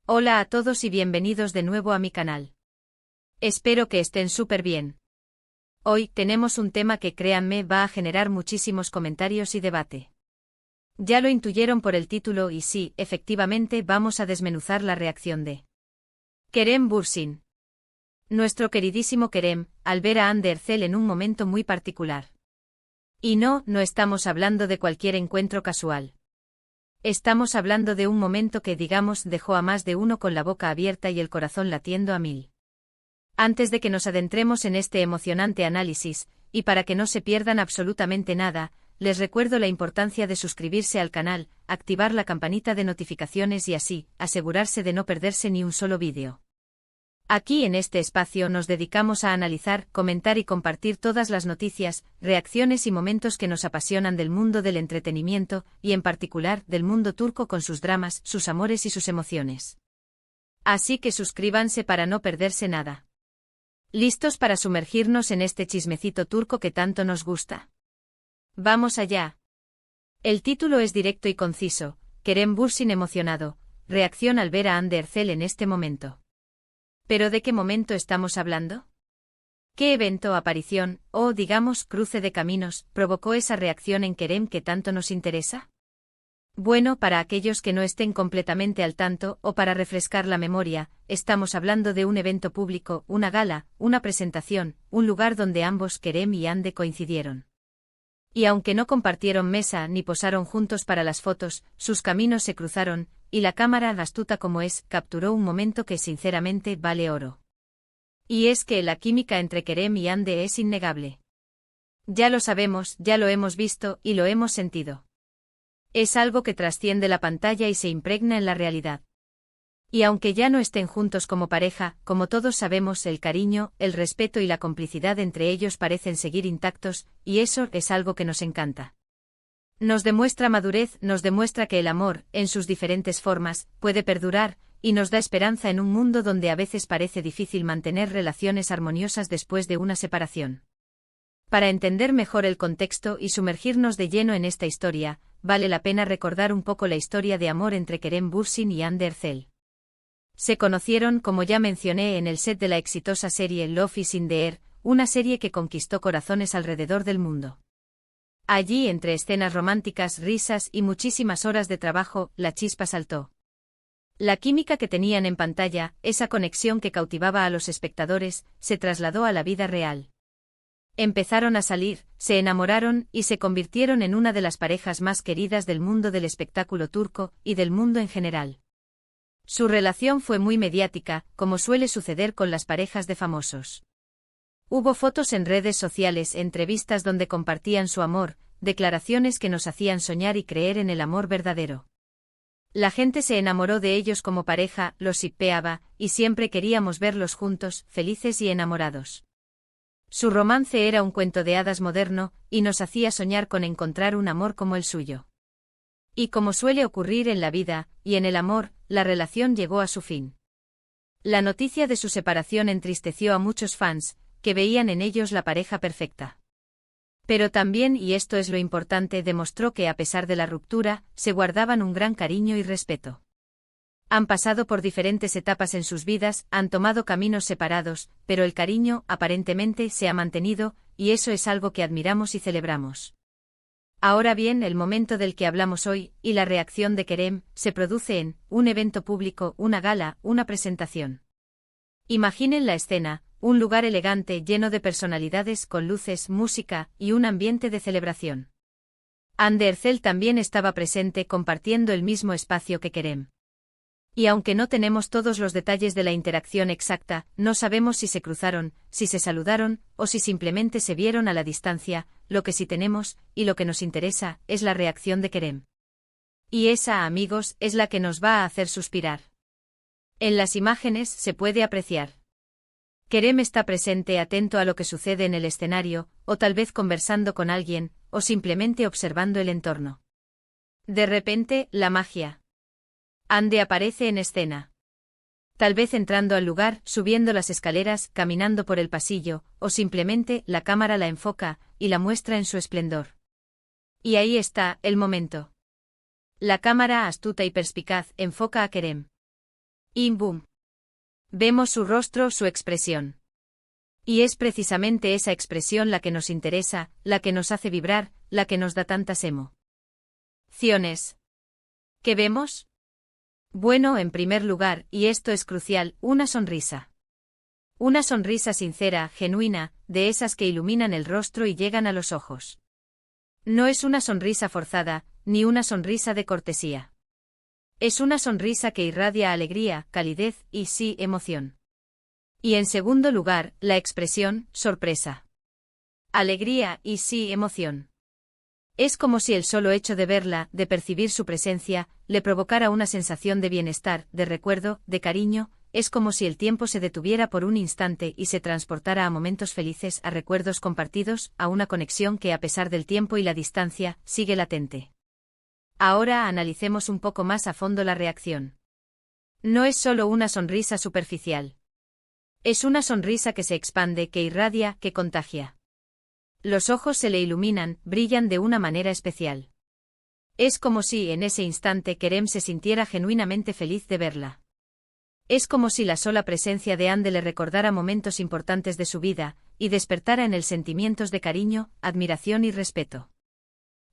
Hola a todos y bienvenidos de nuevo a mi canal. Espero que estén súper bien. Hoy tenemos un tema que créanme va a generar muchísimos comentarios y debate. Ya lo intuyeron por el título y sí, efectivamente vamos a desmenuzar la reacción de Kerem Bürsin. Nuestro queridísimo Kerem, al ver a Hande Erçel en un momento muy particular. Y no estamos hablando de cualquier encuentro casual. Estamos hablando de un momento que, digamos, dejó a más de uno con la boca abierta y el corazón latiendo a mil. Antes de que nos adentremos en este emocionante análisis, y para que no se pierdan absolutamente nada, les recuerdo la importancia de suscribirse al canal, activar la campanita de notificaciones y así, asegurarse de no perderse ni un solo vídeo. Aquí en este espacio nos dedicamos a analizar, comentar y compartir todas las noticias, reacciones y momentos que nos apasionan del mundo del entretenimiento, y en particular del mundo turco con sus dramas, sus amores y sus emociones. Así que suscríbanse para no perderse nada. ¿Listos para sumergirnos en este chismecito turco que tanto nos gusta? ¡Vamos allá! El título es directo y conciso: Kerem Bürsin emocionado, reacción al ver a Hande Erçel en este momento. ¿Pero de qué momento estamos hablando? ¿Qué evento, aparición, o, digamos, cruce de caminos, provocó esa reacción en Kerem que tanto nos interesa? Bueno, para aquellos que no estén completamente al tanto, o para refrescar la memoria, estamos hablando de un evento público, una gala, una presentación, un lugar donde ambos, Kerem y Hande, coincidieron. Y aunque no compartieron mesa ni posaron juntos para las fotos, sus caminos se cruzaron, y la cámara, astuta como es, capturó un momento que sinceramente vale oro. Y es que la química entre Kerem y Hande es innegable. Ya lo sabemos, ya lo hemos visto y lo hemos sentido. Es algo que trasciende la pantalla y se impregna en la realidad. Y aunque ya no estén juntos como pareja, como todos sabemos, el cariño, el respeto y la complicidad entre ellos parecen seguir intactos, y eso es algo que nos encanta. Nos demuestra madurez, nos demuestra que el amor, en sus diferentes formas, puede perdurar, y nos da esperanza en un mundo donde a veces parece difícil mantener relaciones armoniosas después de una separación. Para entender mejor el contexto y sumergirnos de lleno en esta historia, vale la pena recordar un poco la historia de amor entre Kerem Bürsin y Hande Erçel. Se conocieron, como ya mencioné, en el set de la exitosa serie Love is in the Air, una serie que conquistó corazones alrededor del mundo. Allí, entre escenas románticas, risas y muchísimas horas de trabajo, la chispa saltó. La química que tenían en pantalla, esa conexión que cautivaba a los espectadores, se trasladó a la vida real. Empezaron a salir, se enamoraron y se convirtieron en una de las parejas más queridas del mundo del espectáculo turco y del mundo en general. Su relación fue muy mediática, como suele suceder con las parejas de famosos. Hubo fotos en redes sociales, entrevistas donde compartían su amor, declaraciones que nos hacían soñar y creer en el amor verdadero. La gente se enamoró de ellos como pareja, los shippeaba, y siempre queríamos verlos juntos, felices y enamorados. Su romance era un cuento de hadas moderno, y nos hacía soñar con encontrar un amor como el suyo. Y como suele ocurrir en la vida, y en el amor, la relación llegó a su fin. La noticia de su separación entristeció a muchos fans, que veían en ellos la pareja perfecta. Pero también, y esto es lo importante, demostró que a pesar de la ruptura, se guardaban un gran cariño y respeto. Han pasado por diferentes etapas en sus vidas, han tomado caminos separados, pero el cariño, aparentemente, se ha mantenido, y eso es algo que admiramos y celebramos. Ahora bien, el momento del que hablamos hoy, y la reacción de Kerem, se produce en un evento público, una gala, una presentación. Imaginen la escena, un lugar elegante lleno de personalidades con luces, música y un ambiente de celebración. Hande Erçel también estaba presente compartiendo el mismo espacio que Kerem. Y aunque no tenemos todos los detalles de la interacción exacta, no sabemos si se cruzaron, si se saludaron, o si simplemente se vieron a la distancia. Lo que sí tenemos, y lo que nos interesa, es la reacción de Kerem. Y esa, amigos, es la que nos va a hacer suspirar. En las imágenes se puede apreciar. Kerem está presente, atento a lo que sucede en el escenario, o tal vez conversando con alguien, o simplemente observando el entorno. De repente, la magia. Hande aparece en escena. Tal vez entrando al lugar, subiendo las escaleras, caminando por el pasillo, o simplemente la cámara la enfoca y la muestra en su esplendor. Y ahí está, el momento. La cámara, astuta y perspicaz, enfoca a Kerem. Y boom. Vemos su rostro, su expresión. Y es precisamente esa expresión la que nos interesa, la que nos hace vibrar, la que nos da tantas emociones. ¿Qué vemos? Bueno, en primer lugar, y esto es crucial, una sonrisa. Una sonrisa sincera, genuina, de esas que iluminan el rostro y llegan a los ojos. No es una sonrisa forzada, ni una sonrisa de cortesía. Es una sonrisa que irradia alegría, calidez y, sí, emoción. Y en segundo lugar, la expresión, sorpresa. Alegría y, sí, emoción. Es como si el solo hecho de verla, de percibir su presencia, le provocara una sensación de bienestar, de recuerdo, de cariño. Es como si el tiempo se detuviera por un instante y se transportara a momentos felices, a recuerdos compartidos, a una conexión que a pesar del tiempo y la distancia, sigue latente. Ahora analicemos un poco más a fondo la reacción. No es solo una sonrisa superficial. Es una sonrisa que se expande, que irradia, que contagia. Los ojos se le iluminan, brillan de una manera especial. Es como si en ese instante Kerem se sintiera genuinamente feliz de verla. Es como si la sola presencia de Ande le recordara momentos importantes de su vida, y despertara en él sentimientos de cariño, admiración y respeto.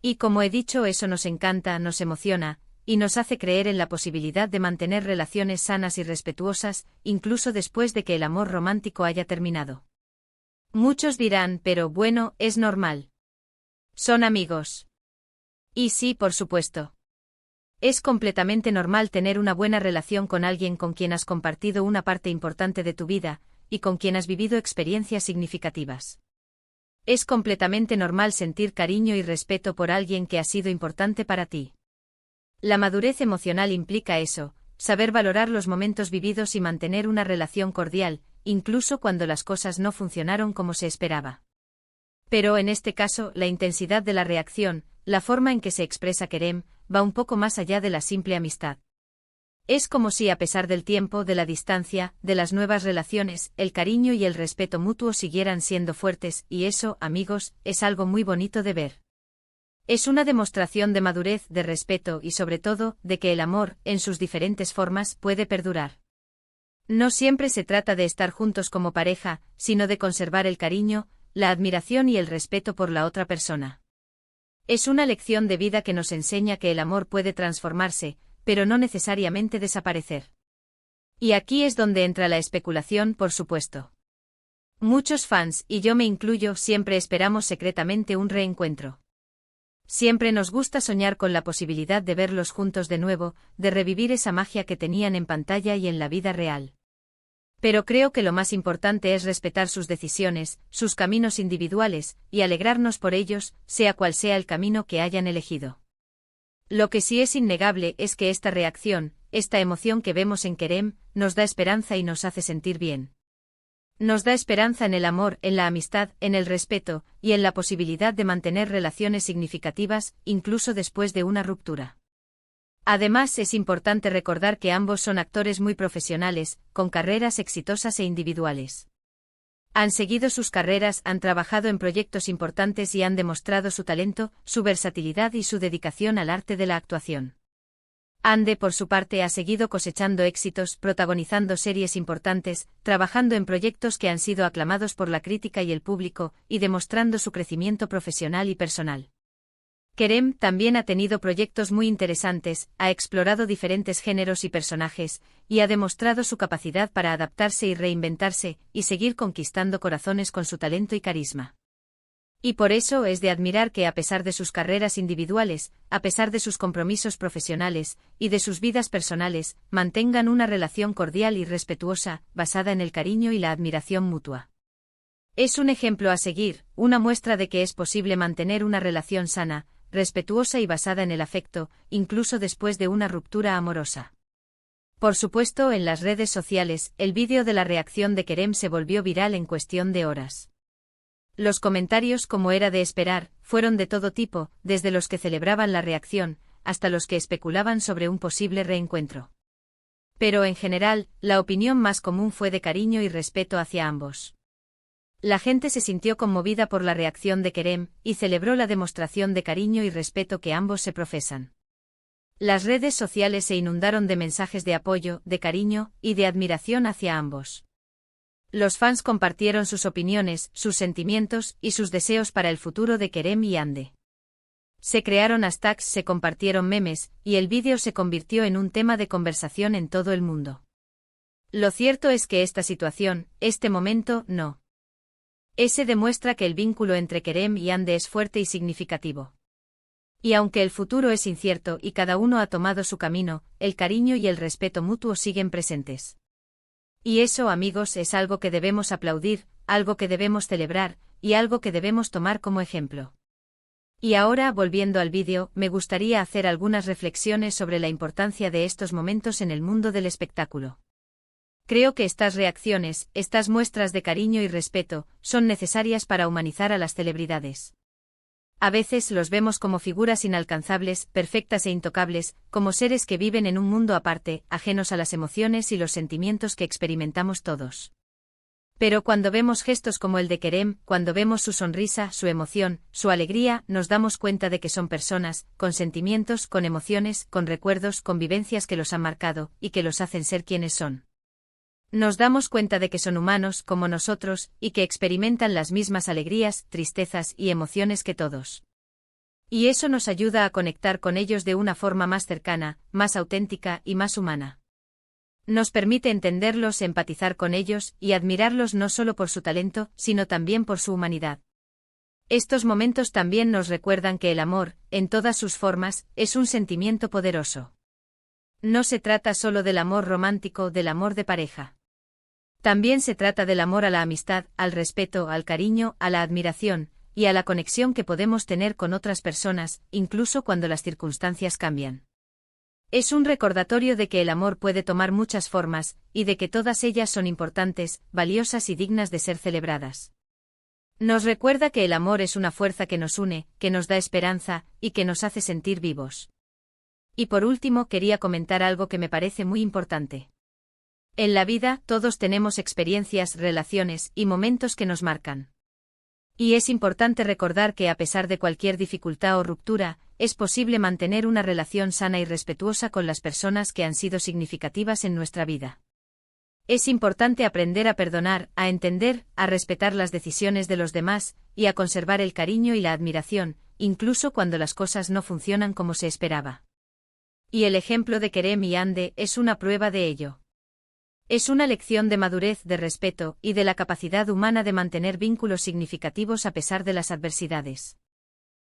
Y como he dicho, eso nos encanta, nos emociona, y nos hace creer en la posibilidad de mantener relaciones sanas y respetuosas, incluso después de que el amor romántico haya terminado. Muchos dirán, pero bueno, es normal. Son amigos. Y sí, por supuesto. Es completamente normal tener una buena relación con alguien con quien has compartido una parte importante de tu vida, y con quien has vivido experiencias significativas. Es completamente normal sentir cariño y respeto por alguien que ha sido importante para ti. La madurez emocional implica eso, saber valorar los momentos vividos y mantener una relación cordial, incluso cuando las cosas no funcionaron como se esperaba. Pero en este caso, la intensidad de la reacción, la forma en que se expresa Kerem, va un poco más allá de la simple amistad. Es como si a pesar del tiempo, de la distancia, de las nuevas relaciones, el cariño y el respeto mutuo siguieran siendo fuertes, y eso, amigos, es algo muy bonito de ver. Es una demostración de madurez, de respeto y sobre todo, de que el amor, en sus diferentes formas, puede perdurar. No siempre se trata de estar juntos como pareja, sino de conservar el cariño, la admiración y el respeto por la otra persona. Es una lección de vida que nos enseña que el amor puede transformarse, pero no necesariamente desaparecer. Y aquí es donde entra la especulación, por supuesto. Muchos fans, y yo me incluyo, siempre esperamos secretamente un reencuentro. Siempre nos gusta soñar con la posibilidad de verlos juntos de nuevo, de revivir esa magia que tenían en pantalla y en la vida real. Pero creo que lo más importante es respetar sus decisiones, sus caminos individuales, y alegrarnos por ellos, sea cual sea el camino que hayan elegido. Lo que sí es innegable es que esta reacción, esta emoción que vemos en Kerem, nos da esperanza y nos hace sentir bien. Nos da esperanza en el amor, en la amistad, en el respeto, y en la posibilidad de mantener relaciones significativas, incluso después de una ruptura. Además, es importante recordar que ambos son actores muy profesionales, con carreras exitosas e individuales. Han seguido sus carreras, han trabajado en proyectos importantes y han demostrado su talento, su versatilidad y su dedicación al arte de la actuación. Ande, por su parte, ha seguido cosechando éxitos, protagonizando series importantes, trabajando en proyectos que han sido aclamados por la crítica y el público, y demostrando su crecimiento profesional y personal. Kerem también ha tenido proyectos muy interesantes, ha explorado diferentes géneros y personajes, y ha demostrado su capacidad para adaptarse y reinventarse, y seguir conquistando corazones con su talento y carisma. Y por eso es de admirar que a pesar de sus carreras individuales, a pesar de sus compromisos profesionales, y de sus vidas personales, mantengan una relación cordial y respetuosa, basada en el cariño y la admiración mutua. Es un ejemplo a seguir, una muestra de que es posible mantener una relación sana, respetuosa y basada en el afecto, incluso después de una ruptura amorosa. Por supuesto, en las redes sociales, el vídeo de la reacción de Kerem se volvió viral en cuestión de horas. Los comentarios, como era de esperar, fueron de todo tipo, desde los que celebraban la reacción, hasta los que especulaban sobre un posible reencuentro. Pero en general, la opinión más común fue de cariño y respeto hacia ambos. La gente se sintió conmovida por la reacción de Kerem, y celebró la demostración de cariño y respeto que ambos se profesan. Las redes sociales se inundaron de mensajes de apoyo, de cariño y de admiración hacia ambos. Los fans compartieron sus opiniones, sus sentimientos y sus deseos para el futuro de Kerem y Hande. Se crearon hashtags, se compartieron memes, y el vídeo se convirtió en un tema de conversación en todo el mundo. Lo cierto es que esta situación, este momento, no. Ese demuestra que el vínculo entre Kerem y Hande es fuerte y significativo. Y aunque el futuro es incierto y cada uno ha tomado su camino, el cariño y el respeto mutuo siguen presentes. Y eso, amigos, es algo que debemos aplaudir, algo que debemos celebrar, y algo que debemos tomar como ejemplo. Y ahora, volviendo al vídeo, me gustaría hacer algunas reflexiones sobre la importancia de estos momentos en el mundo del espectáculo. Creo que estas reacciones, estas muestras de cariño y respeto, son necesarias para humanizar a las celebridades. A veces los vemos como figuras inalcanzables, perfectas e intocables, como seres que viven en un mundo aparte, ajenos a las emociones y los sentimientos que experimentamos todos. Pero cuando vemos gestos como el de Kerem, cuando vemos su sonrisa, su emoción, su alegría, nos damos cuenta de que son personas, con sentimientos, con emociones, con recuerdos, con vivencias que los han marcado, y que los hacen ser quienes son. Nos damos cuenta de que son humanos, como nosotros, y que experimentan las mismas alegrías, tristezas y emociones que todos. Y eso nos ayuda a conectar con ellos de una forma más cercana, más auténtica y más humana. Nos permite entenderlos, empatizar con ellos, y admirarlos no solo por su talento, sino también por su humanidad. Estos momentos también nos recuerdan que el amor, en todas sus formas, es un sentimiento poderoso. No se trata solo del amor romántico, del amor de pareja. También se trata del amor a la amistad, al respeto, al cariño, a la admiración, y a la conexión que podemos tener con otras personas, incluso cuando las circunstancias cambian. Es un recordatorio de que el amor puede tomar muchas formas, y de que todas ellas son importantes, valiosas y dignas de ser celebradas. Nos recuerda que el amor es una fuerza que nos une, que nos da esperanza, y que nos hace sentir vivos. Y por último quería comentar algo que me parece muy importante. En la vida, todos tenemos experiencias, relaciones y momentos que nos marcan. Y es importante recordar que a pesar de cualquier dificultad o ruptura, es posible mantener una relación sana y respetuosa con las personas que han sido significativas en nuestra vida. Es importante aprender a perdonar, a entender, a respetar las decisiones de los demás, y a conservar el cariño y la admiración, incluso cuando las cosas no funcionan como se esperaba. Y el ejemplo de Kerem y Hande es una prueba de ello. Es una lección de madurez, de respeto, y de la capacidad humana de mantener vínculos significativos a pesar de las adversidades.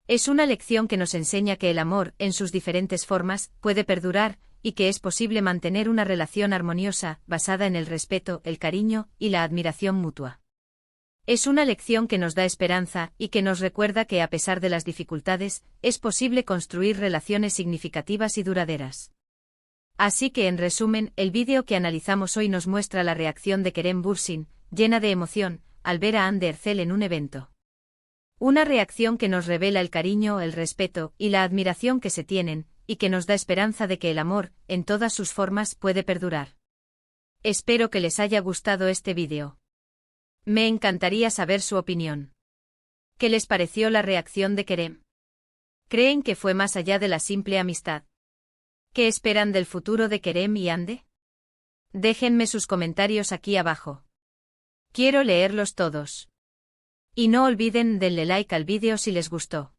Es una lección que nos enseña que el amor, en sus diferentes formas, puede perdurar, y que es posible mantener una relación armoniosa, basada en el respeto, el cariño, y la admiración mutua. Es una lección que nos da esperanza, y que nos recuerda que a pesar de las dificultades, es posible construir relaciones significativas y duraderas. Así que en resumen, el vídeo que analizamos hoy nos muestra la reacción de Kerem Bürsin, llena de emoción, al ver a Hande Erçel en un evento. Una reacción que nos revela el cariño, el respeto y la admiración que se tienen, y que nos da esperanza de que el amor, en todas sus formas, puede perdurar. Espero que les haya gustado este vídeo. Me encantaría saber su opinión. ¿Qué les pareció la reacción de Kerem? ¿Creen que fue más allá de la simple amistad? ¿Qué esperan del futuro de Kerem y Hande? Déjenme sus comentarios aquí abajo. Quiero leerlos todos. Y no olviden denle like al vídeo si les gustó.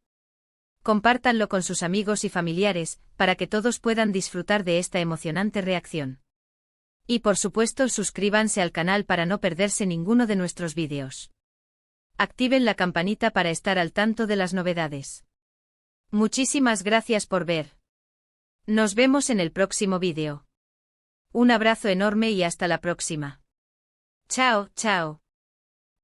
Compártanlo con sus amigos y familiares, para que todos puedan disfrutar de esta emocionante reacción. Y por supuesto suscríbanse al canal para no perderse ninguno de nuestros vídeos. Activen la campanita para estar al tanto de las novedades. Muchísimas gracias por ver. Nos vemos en el próximo vídeo. Un abrazo enorme y hasta la próxima. Chao, chao.